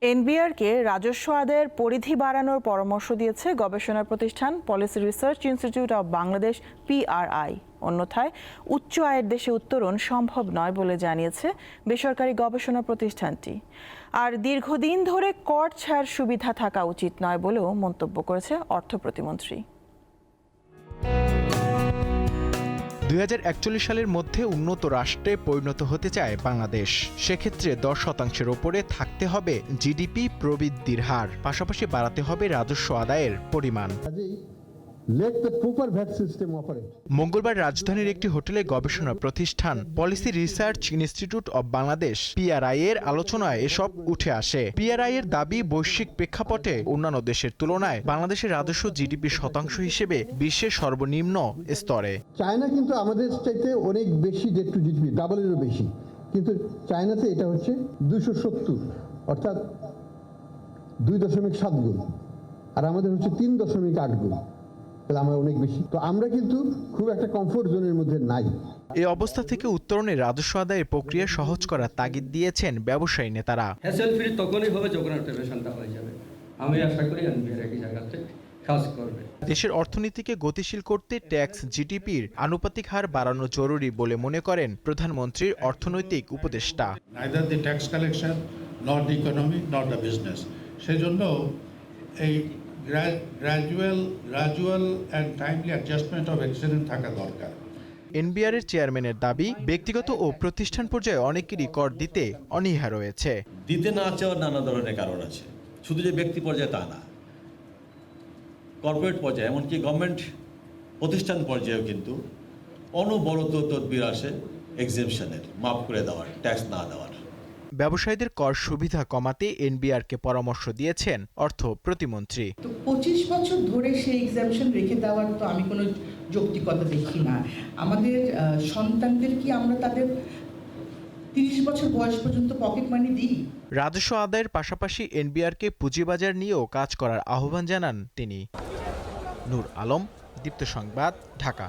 এনবিআরকে রাজস্ব আদায়ের পরিধি বাড়ানোর পরামর্শ দিয়েছে গবেষণা প্রতিষ্ঠান policy research institute of Bangladesh PRI। অন্যথায় উচ্চ আয়ের দেশে উত্তরণ সম্ভব নয় বলে জানিয়েছে বেসরকারি গবেষণা প্রতিষ্ঠানটি। আর দীর্ঘদিন ধরে কর ছাড় সুবিধা থাকা উচিত নয় বলেও মন্তব্য করেছে অর্থ প্রতিমন্ত্রী। 2041 সালের মধ্যে উন্নত রাষ্ট্রে পরিণত হতে চায় বাংলাদেশ। সেক্ষেত্রে 10% ওপরে থাকতে হবে জিডিপি প্রবৃদ্ধির হার, পাশাপাশি বাড়াতে হবে রাজস্ব আদায়ের পরিমাণ। মঙ্গলবার রাজধানীর একটি হোটেলে গবেষণা প্রতিষ্ঠান policy research institute of Bangladesh PRI এর আলোচনায় এসব উঠে আসে। PRI এর দাবি, বৈশ্বিক প্রেক্ষাপটে অন্যান্য দেশের তুলনায় বাংলাদেশের রাজস্ব জিডিপি শতাংশ হিসেবে বিশ্বের সর্বনিম্ন স্তরে। চায়না কিন্তু আমাদের চাইতে অনেক বেশি ডেট টু জিডিপি, ডাবলেরও বেশি, কিন্তু চায়নাতে এটা হচ্ছে 270, অর্থাৎ 2.7 গুণ, আর আমাদের হচ্ছে 3.8 গুণ। আমরা অনেক বেশি, তো আমরা কিন্তু খুব একটা কমফোর্ট জোনের মধ্যে নাই। এই অবস্থা থেকে উত্তরণে রাজস্ব আদায়ের প্রক্রিয়া সহজ করার তাগিদ দিয়েছেন ব্যবসায়ী নেতারা। হ্যাসেল ফ্রি তখনই হবে যখন অটোমেশনটা হয়ে যাবে। আমি আশা করি এনবিআর একই জায়গাতে কাজ করবে। দেশের অর্থনীতিকে গতিশীল করতে ট্যাক্স জিডিপির আনুপাতিক হার বাড়ানো জরুরি বলে মনে করেন প্রধানমন্ত্রীর অর্থনৈতিক উপদেষ্টা। neither the tax collection nor the economy nor the business, সেজন্য এই gradual and timely adjustment of excellence থাকা দরকার। এনবিআর এর চেয়ারম্যানের দাবি, ব্যক্তিগত ও প্রতিষ্ঠান পর্যায়ে অনেকেরই কর দিতে অনীহা রয়েছে। দিতে না চাওয়ার নানা ধরনের কারণ আছে, শুধু যে ব্যক্তি পর্যায়ে তা না, কর্পোরেট পর্যায়ে এমনকি গভর্নমেন্ট প্রতিষ্ঠান পর্যায়েও কিন্তু অনবরত তদবির আসে এক্সেমশনের, মাফ করে দেওয়ার, ট্যাক্স না দেওয়ার। ব্যবসায়ীদের কর সুবিধা কমাতে এনবিআরকে পরামর্শ দিয়েছেন অর্থ প্রতিমন্ত্রী। তো 25 বছর ধরে সেই এক্সামশন রেখে দেওয়ার তো আমি কোনো যৌক্তিকতা দেখি না। আমাদের সন্তানদের কি আমরা তাদের 30 বছর বয়স পর্যন্ত পকেট মানি দিই? রাজস্ব আদায়ের পাশাপাশি এনবিআরকে পুঁজিবাজার নিয়েও কাজ করার আহ্বান জানান তিনি। নূর আলম, দীপ্ত সংবাদ, ঢাকা।